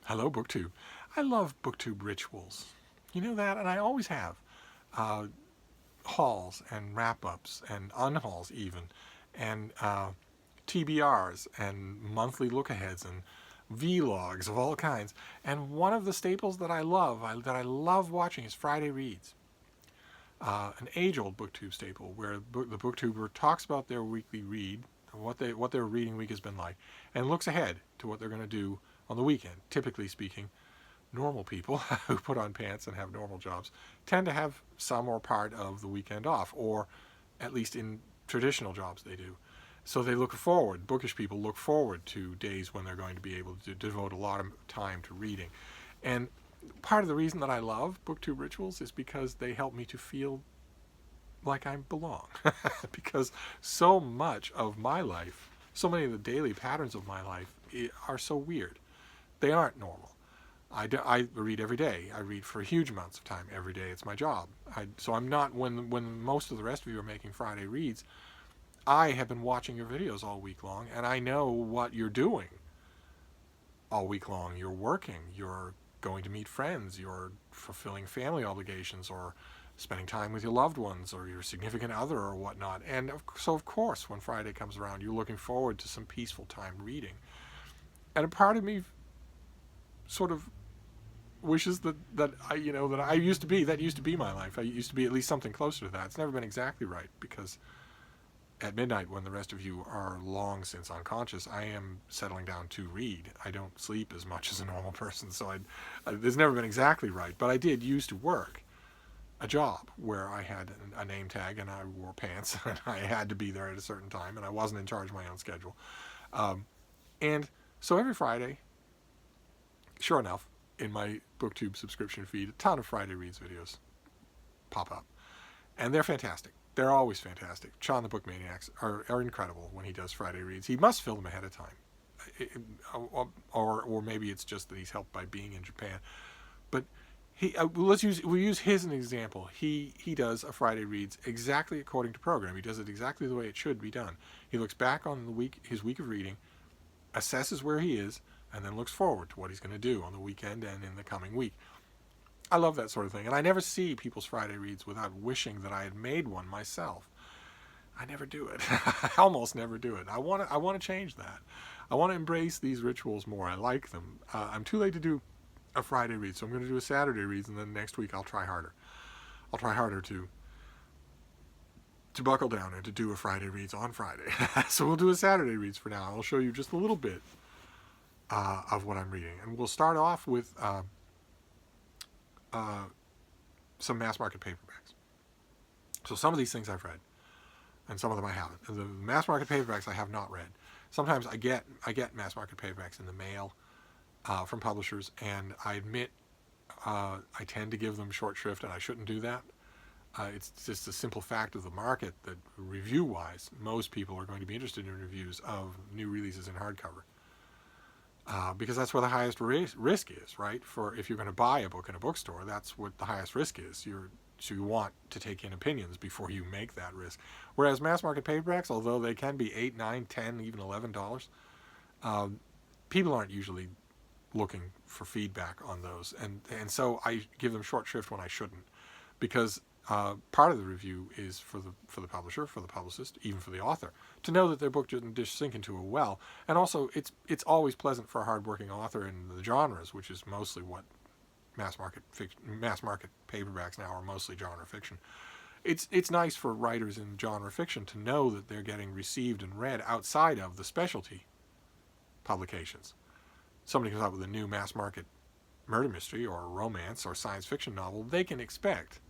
Hello, BookTube. I love BookTube rituals. You know that, and I always have. Uh, Hauls and wrap-ups and unhauls even, and TBRs and monthly look-aheads and vlogs of all kinds. And one of the staples that that I love watching is Friday Reads, an age-old BookTube staple where the BookTuber talks about their weekly read, what their reading week has been like, and looks ahead to what they're going to do on the weekend. Typically speaking, normal people who put on pants and have normal jobs tend to have some or part of the weekend off, or at least in traditional jobs they do. So they look forward, bookish people look forward to days when they're going to be able to devote a lot of time to reading. And part of the reason that I love BookTube rituals is because they help me to feel like I belong. Because so much of my life, so many of the daily patterns of my life are so weird. They aren't normal. I read every day. I read for huge amounts of time every day. It's my job. So I'm not, when most of the rest of you are making Friday reads, I have been watching your videos all week long, and I know what you're doing all week long. You're working, you're going to meet friends, you're fulfilling family obligations, or spending time with your loved ones, or your significant other, or whatnot. And so, of course, when Friday comes around, you're looking forward to some peaceful time reading. And a part of me sort of wishes that I used to be, that used to be my life. I used to be at least something closer to that. It's never been exactly right, because at midnight, when the rest of you are long since unconscious, I am settling down to read. I don't sleep as much as a normal person, so it's never been exactly right. But I did used to work a job where I had a name tag and I wore pants and I had to be there at a certain time, and I wasn't in charge of my own schedule. And so every Friday, sure enough, in my BookTube subscription feed, a ton of Friday Reads videos pop up. And they're fantastic. They're always fantastic. Sean the Bookmaniacs are incredible when he does Friday Reads. He must film them ahead of time. Or maybe it's just that he's helped by being in Japan. But we'll use his as an example. He does a Friday Reads exactly according to program. He does it exactly the way it should be done. He looks back on his week of reading, assesses where he is, and then looks forward to what he's going to do on the weekend and in the coming week. I love that sort of thing, and I never see people's Friday Reads without wishing that I had made one myself. I never do it. I almost never do it. I want to change that. I want to embrace these rituals more. I like them. I'm too late to do a Friday Read, so I'm going to do a Saturday Reads, and then next week I'll try harder. I'll try harder to buckle down and to do a Friday Reads on Friday. So we'll do a Saturday Reads for now. I'll show you just a little bit of what I'm reading, and we'll start off with some mass market paperbacks. So some of these things I've read, and some of them I haven't. The mass market paperbacks I have not read. Sometimes I get mass market paperbacks in the mail from publishers, and I admit I tend to give them short shrift, and I shouldn't do that. It's just a simple fact of the market that review-wise, most people are going to be interested in reviews of new releases in hardcover. Because that's where the highest risk is, right? For if you're going to buy a book in a bookstore, that's what the highest risk is. So you want to take in opinions before you make that risk. Whereas mass market paperbacks, although they can be $8, $9, $10, even $11, people aren't usually looking for feedback on those, and so I give them short shrift when I shouldn't, because part of the review is for the publisher, for the publicist, even for the author, to know that their book didn't just sink into a well. And also, it's always pleasant for a hardworking author in the genres, which is mostly what mass market paperbacks now are, mostly genre fiction. It's nice for writers in genre fiction to know that they're getting received and read outside of the specialty publications. Somebody comes out with a new mass market murder mystery or romance or science fiction novel, they can expect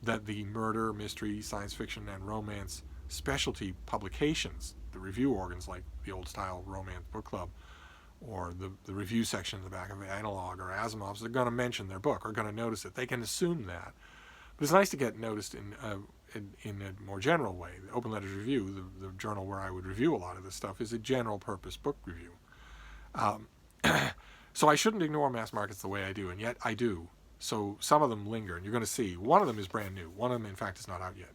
that the murder, mystery, science fiction, and romance specialty publications, the review organs like the Old Style Romance Book Club, or the review section in the back of Analog or Asimov's, they're going to mention their book, or going to notice it. They can assume that. But it's nice to get noticed in a more general way. The Open Letters Review, the journal where I would review a lot of this stuff, is a general purpose book review. So I shouldn't ignore mass markets the way I do, and yet I do. So some of them linger, and you're going to see. One of them is brand new. One of them, in fact, is not out yet.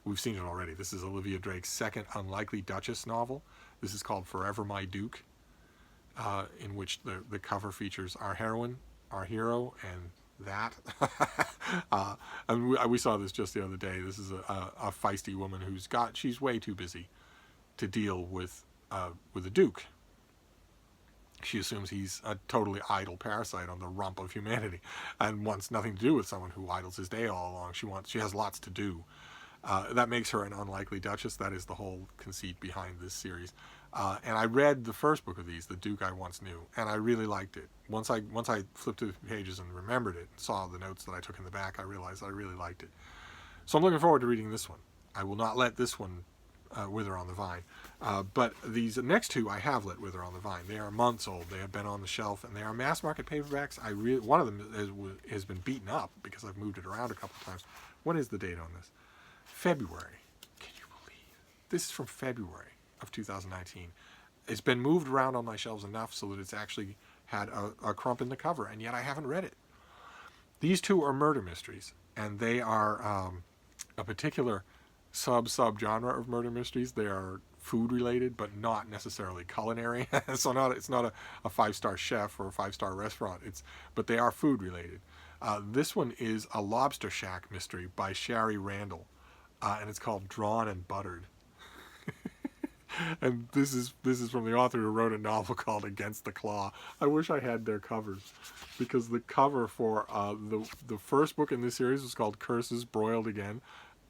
We've seen it already. This is Olivia Drake's second Unlikely Duchess novel. This is called Forever My Duke. in which the cover features our heroine, our hero, and that. And we saw this just the other day. This is a feisty woman she's way too busy to deal with the Duke. She assumes he's a totally idle parasite on the rump of humanity, and wants nothing to do with someone who idles his day all along. She has lots to do. That makes her an unlikely Duchess. That is the whole conceit behind this series. And I read the first book of these, The Duke I Once Knew, and I really liked it. Once I flipped through the pages and remembered it, and saw the notes that I took in the back, I realized I really liked it. So I'm looking forward to reading this one. I will not let this one wither on the vine. But these next two I have let wither on the vine. They are months old. They have been on the shelf, and they are mass market paperbacks. One of them has been beaten up because I've moved it around a couple of times. What is the date on this? February. Can you believe? This is from February of 2019. It's been moved around on my shelves enough so that it's actually had a crump in the cover, and yet I haven't read it. These two are murder mysteries, and they are a particular sub-genre of murder mysteries. They are food related, but not necessarily culinary. So it's not a 5-star chef or a 5-star restaurant. But they are food related. This one is a Lobster Shack mystery by Shari Randall, and it's called Drawn and Buttered. And this is from the author who wrote a novel called Against the Claw. I wish I had their covers, because the cover for the first book in this series was called Curses Broiled Again,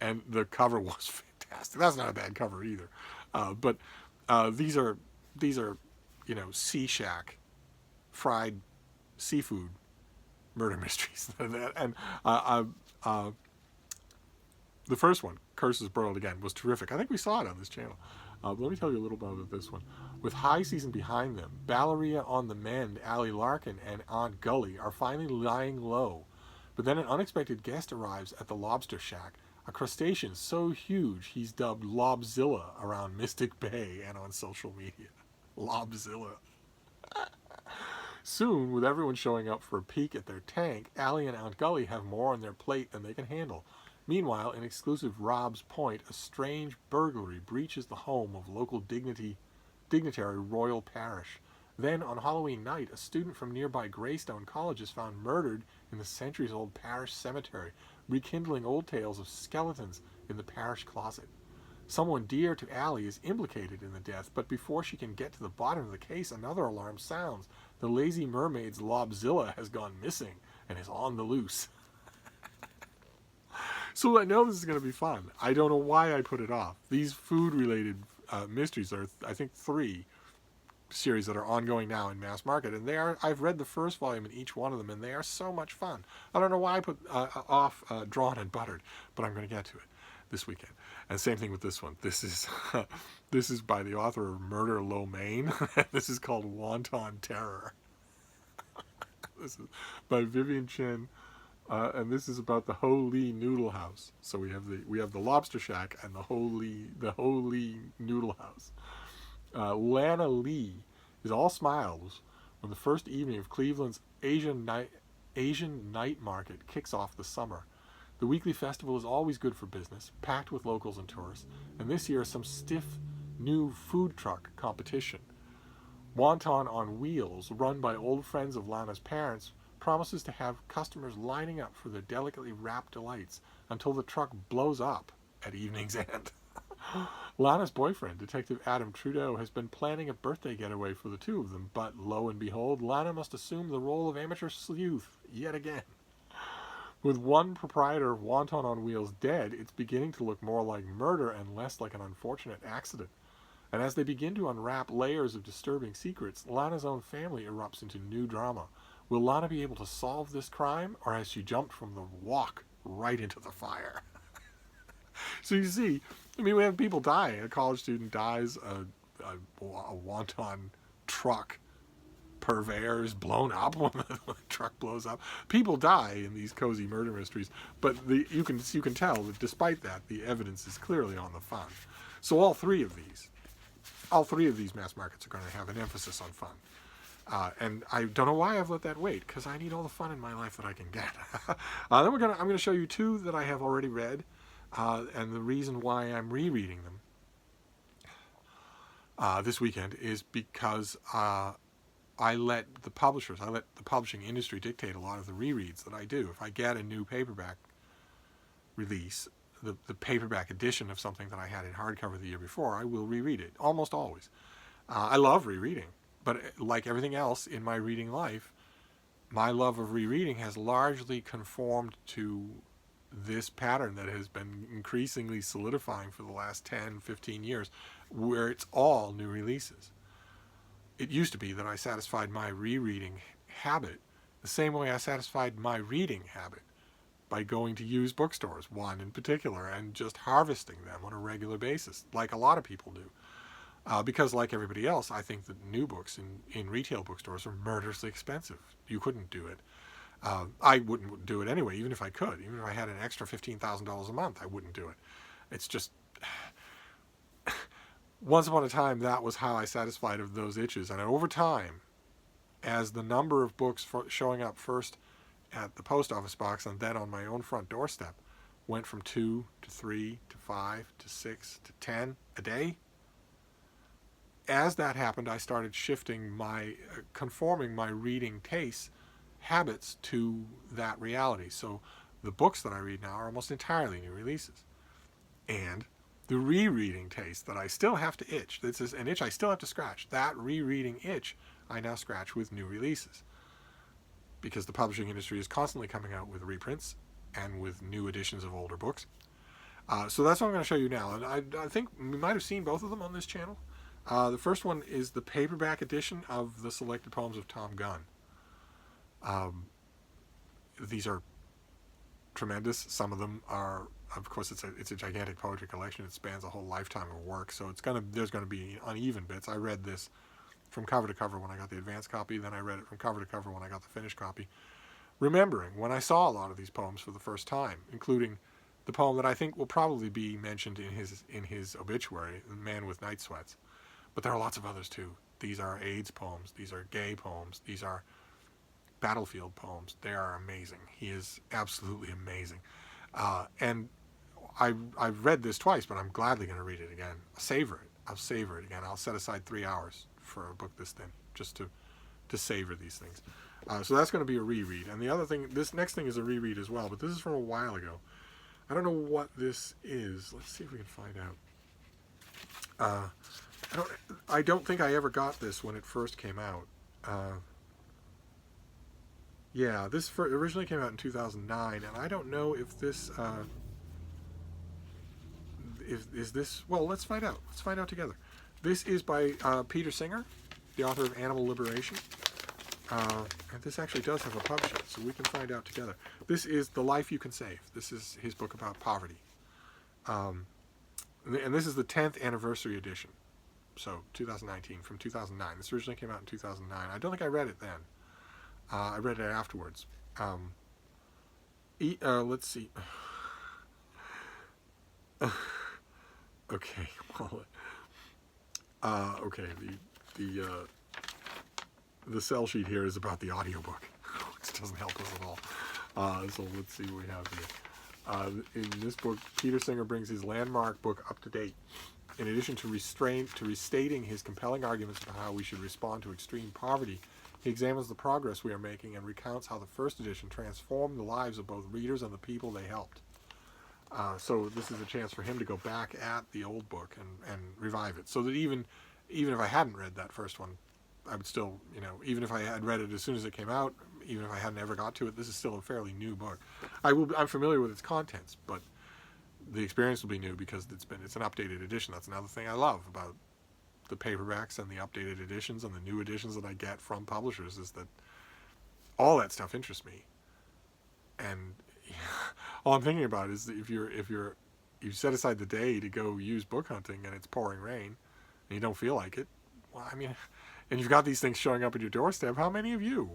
and the cover was fantastic. That's not a bad cover either. But these are Sea Shack fried seafood murder mysteries. And the first one, Curses Broiled Again, was terrific. I think we saw it on this channel. Let me tell you a little bit about this one. With high season behind them, Ballerina on the mend, Allie Larkin, and Aunt Gully are finally lying low. But then an unexpected guest arrives at the Lobster Shack, a crustacean so huge he's dubbed Lobzilla around Mystic Bay and on social media. Lobzilla. Soon, with everyone showing up for a peek at their tank, Allie and Aunt Gully have more on their plate than they can handle. Meanwhile, in exclusive Rob's Point, a strange burglary breaches the home of local dignitary Royal Parish. Then, on Halloween night, a student from nearby Greystone College is found murdered in the centuries-old parish cemetery, rekindling old tales of skeletons in the parish closet. Someone dear to Allie is implicated in the death, but before she can get to the bottom of the case, another alarm sounds. The lazy mermaid's Lobzilla has gone missing and is on the loose. So I know this is going to be fun. I don't know why I put it off. These food-related mysteries are, I think, 3 series that are ongoing now in mass market, and I've read the first volume in each one of them, and they are so much fun. I don't know why I put off Drawn and Buttered, but I'm going to get to it this weekend. And same thing with this one. This is by the author of Murder Lo Mein. This is called Wanton Terror. This is by Vivian Chen. And this is about the Ho Lee Noodle House. So we have the Lobster Shack and the Ho Lee Noodle House. Lana Lee is all smiles when the first evening of Cleveland's Asian night market kicks off the summer. The weekly festival is always good for business, packed with locals and tourists, and this year some stiff new food truck competition. Wanton on Wheels, run by old friends of Lana's parents, promises to have customers lining up for their delicately wrapped delights until the truck blows up at evening's end. Lana's boyfriend, Detective Adam Trudeau, has been planning a birthday getaway for the two of them, but lo and behold, Lana must assume the role of amateur sleuth yet again. With one proprietor of Wanton on Wheels dead, it's beginning to look more like murder and less like an unfortunate accident. And as they begin to unwrap layers of disturbing secrets, Lana's own family erupts into new drama. Will Lana be able to solve this crime, or has she jumped from the walk right into the fire? So you see, we have people dying. A college student dies, a Wanton truck purveyor is blown up when the truck blows up. People die in these cozy murder mysteries, but you can tell that despite that, the evidence is clearly on the fun. So all three of these mass markets are going to have an emphasis on fun. And I don't know why I've let that wait, because I need all the fun in my life that I can get. Then I'm going to show you 2 that I have already read, and the reason why I'm rereading them this weekend is because I let the publishing industry dictate a lot of the rereads that I do. If I get a new paperback release, the paperback edition of something that I had in hardcover the year before, I will reread it, almost always. I love rereading, but like everything else in my reading life, my love of rereading has largely conformed to this pattern that has been increasingly solidifying for the last 10, 15 years, where it's all new releases. It used to be that I satisfied my rereading habit the same way I satisfied my reading habit, by going to used bookstores, one in particular, and just harvesting them on a regular basis, like a lot of people do. Because like everybody else, I think that new books in retail bookstores are murderously expensive. You couldn't do it. I wouldn't do it anyway, even if I could. Even if I had an extra $15,000 a month, I wouldn't do it. It's just... Once upon a time, that was how I satisfied of those itches. And over time, as the number of books showing up first at the post office box and then on my own front doorstep went from 2 to 3 to 5 to 6 to 10 a day, as that happened, I started conforming my reading tastes, habits to that reality. So the books that I read now are almost entirely new releases. And the rereading taste that I still have to itch, this is an itch I still have to scratch, that rereading itch I now scratch with new releases. Because the publishing industry is constantly coming out with reprints and with new editions of older books. So that's what I'm going to show you now. And I think we might have seen both of them on this channel. The first one is the paperback edition of the Selected Poems of Tom Gunn. These are tremendous. Some of them are, of course, it's a gigantic poetry collection. It spans a whole lifetime of work, so there's going to be uneven bits. I read this from cover to cover when I got the advanced copy, then I read it from cover to cover when I got the finished copy, remembering when I saw a lot of these poems for the first time, including the poem that I think will probably be mentioned in his obituary, The Man with Night Sweats. But there are lots of others too. These are AIDS poems, these are gay poems, these are battlefield poems. They are amazing. He is absolutely amazing. And I've read this twice, but I'm gladly going to read it again. I'll savor it again. I'll set aside 3 hours for a book this thin, just to savor these things. So that's going to be a reread. And the other thing, this next thing is a reread as well, but this is from a while ago. I don't know what this is. Let's see if we can find out. I don't think I ever got this when it first came out. Yeah, this originally came out in 2009, and I don't know if this is this. Well, let's find out. Let's find out together. This is by Peter Singer, the author of Animal Liberation. And this actually does have a publisher, so we can find out together. This is The Life You Can Save. This is his book about poverty. And this is the 10th anniversary edition. So 2019, from 2009. This originally came out in 2009. I don't think I read it then. I read it afterwards. Let's see. Okay, well... okay, the sell sheet here is about the audiobook, which doesn't help us at all. So let's see what we have here. In this book, Peter Singer brings his landmark book up to date. In addition to restating his compelling arguments about how we should respond to extreme poverty, he examines the progress we are making and recounts how the first edition transformed the lives of both readers and the people they helped. So this is a chance for him to go back at the old book and revive it. So that even if I hadn't read that first one, I would still, even if I had read it as soon as it came out, even if I hadn't ever got to it, this is still a fairly new book. I'm familiar with its contents, but the experience will be new because it's an updated edition. That's another thing I love about the paperbacks and the updated editions and the new editions that I get from publishers, is that all that stuff interests me. And all I'm thinking about is that if you set aside the day to go use book hunting and it's pouring rain and you don't feel like it, well, I mean, and you've got these things showing up at your doorstep, how many of you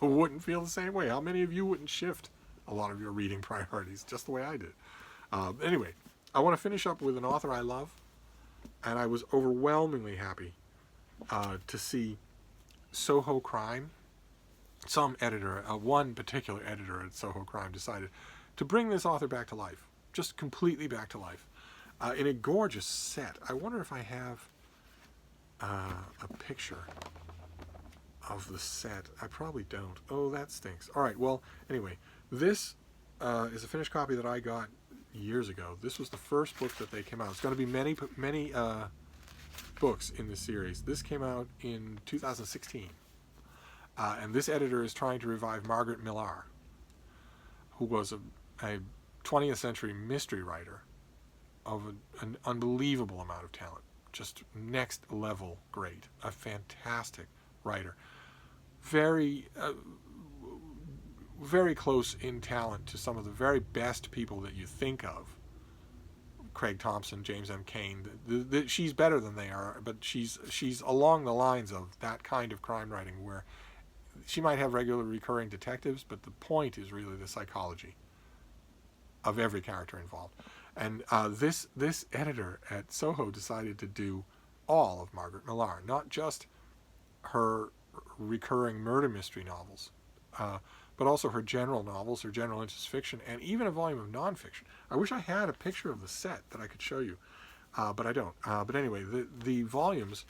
wouldn't feel the same way? How many of you wouldn't shift a lot of your reading priorities just the way I did? Anyway, I want to finish up with an author I love, and I was overwhelmingly happy to see Soho Crime. Some editor, one particular editor at Soho Crime, decided to bring this author back to life, just completely back to life, in a gorgeous set. I wonder if I have a picture of the set. I probably don't. Oh, that stinks. All right, well, anyway, this is a finished copy that I got years ago. This was the first book that they came out. It's going to be many books in this series. This came out in 2016. And this editor is trying to revive Margaret Millar, who was a 20th century mystery writer of an unbelievable amount of talent. Just next level great. A fantastic writer. Very, very close in talent to some of the very best people that you think of. Craig Thompson, James M. Cain. She's better than they are, but she's along the lines of that kind of crime writing where she might have regular recurring detectives, but the point is really the psychology of every character involved. And this editor at Soho decided to do all of Margaret Millar, not just her recurring murder mystery novels, but also her general novels, her general interest fiction, and even a volume of nonfiction. I wish I had a picture of the set that I could show you, but I don't. But anyway, the volumes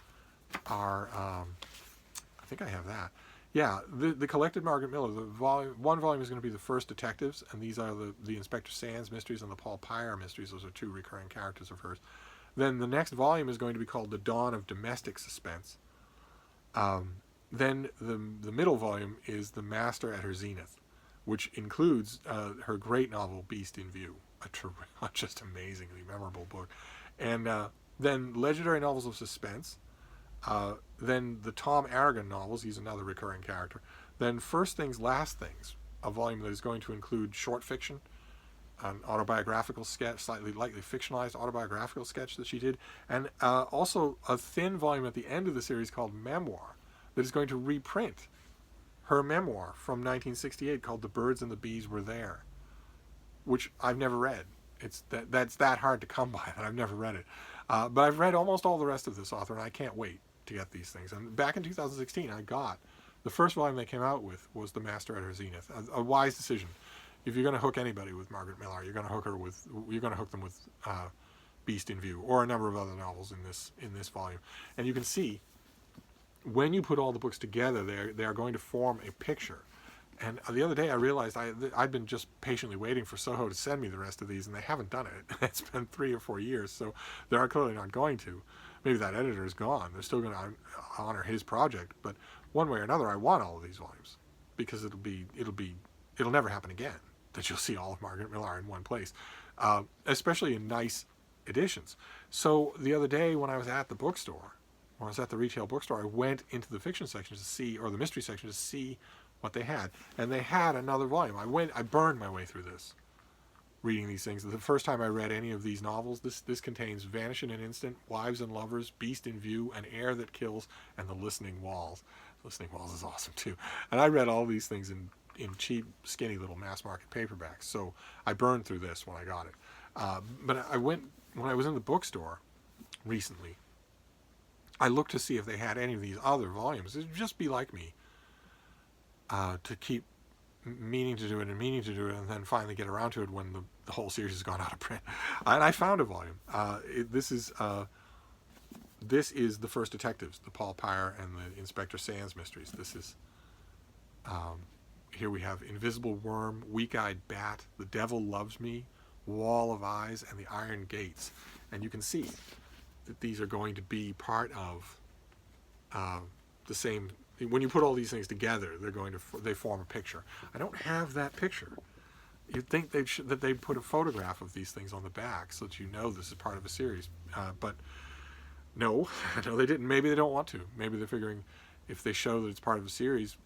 are, I think I have that. Yeah, the collected Margaret Miller, one volume is going to be the first detectives, and these are the Inspector Sands mysteries and the Paul Pyre mysteries. Those are two recurring characters of hers. Then the next volume is going to be called The Dawn of Domestic Suspense. Then the middle volume is The Master at Her Zenith, which includes her great novel Beast in View, a just amazingly memorable book. And then Legendary Novels of Suspense. Then the Tom Aragon novels, he's another recurring character. Then First Things, Last Things, a volume that is going to include short fiction, an autobiographical sketch, lightly fictionalized autobiographical sketch that she did, and also a thin volume at the end of the series called Memoir that is going to reprint her memoir from 1968 called The Birds and the Bees Were There, which I've never read. That's that hard to come by, and I've never read it. But I've read almost all the rest of this author, and I can't wait to get these things. And back in 2016, I got the first volume they came out with was The Master at Her Zenith. A wise decision. If you're going to hook anybody with Margaret Millar, you're going to hook them with Beast in View or a number of other novels in this volume. And you can see when you put all the books together, they are going to form a picture. And the other day I realized I'd been just patiently waiting for Soho to send me the rest of these, and they haven't done it. It's been 3 or 4 years, so they're clearly not going to. Maybe that editor is gone. They're still going to honor his project, but one way or another, I want all of these volumes because it'll never happen again that you'll see all of Margaret Millar in one place, especially in nice editions. So the other day when I was at the bookstore, when I was at the retail bookstore, I went into the fiction section to see, or the mystery section to see what they had, and they had another volume. I burned my way through this, reading these things. The first time I read any of these novels, this contains Vanish in an Instant, Wives and Lovers, Beast in View, An Air That Kills, and The Listening Walls. Listening Walls is awesome too. And I read all these things in cheap, skinny little mass market paperbacks. So I burned through this when I got it. But when I was in the bookstore recently, I looked to see if they had any of these other volumes. It'd just be like me to keep meaning to do it, and then finally get around to it when the whole series has gone out of print. And I found a volume. This is The First Detectives, the Paul Pyre and the Inspector Sands mysteries. This is here we have Invisible Worm, Weak-Eyed Bat, The Devil Loves Me, Wall of Eyes, and The Iron Gates. And you can see that these are going to be part of the same. When you put all these things together, they form a picture. I don't have that picture. You'd think that they'd put a photograph of these things on the back so that you know this is part of a series. But no, they didn't. Maybe they don't want to. Maybe they're figuring if they show that it's part of a series,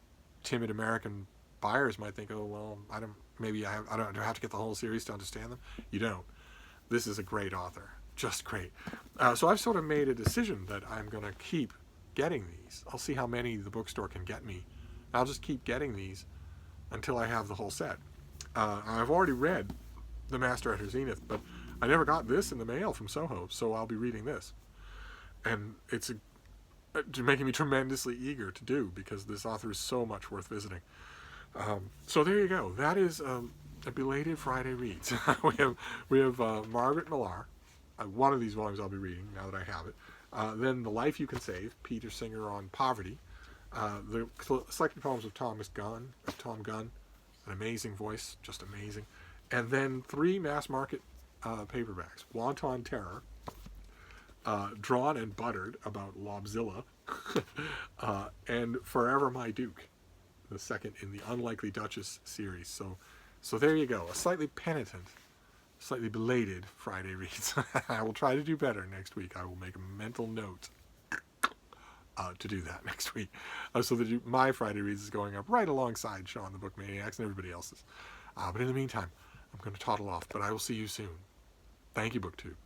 timid American buyers might think, oh, well, I don't have to get the whole series to understand them. You don't. This is a great author. Just great. So I've sort of made a decision that I'm going to keep getting these. I'll see how many the bookstore can get me. I'll just keep getting these until I have the whole set. I've already read The Master at Her Zenith, but I never got this in the mail from Soho, so I'll be reading this. And it's making me tremendously eager to do, because this author is so much worth visiting. So there you go. That is a belated Friday Reads. we have Margaret Millar. One of these volumes I'll be reading now that I have it. Then The Life You Can Save, Peter Singer on poverty. The selected poems of Tom Gunn, an amazing voice, just amazing. And then 3 mass market paperbacks: Wanton Terror, drawn and buttered about Lobzilla, and Forever My Duke, the second in the Unlikely Duchess series. So there you go, a slightly penitent, slightly belated Friday Reads. I will try to do better next week. I will make a mental note to do that next week, so that my Friday Reads is going up right alongside Sean the Book Maniacs and everybody else's. But in the meantime, I'm going to toddle off, but I will see you soon. Thank you, BookTube.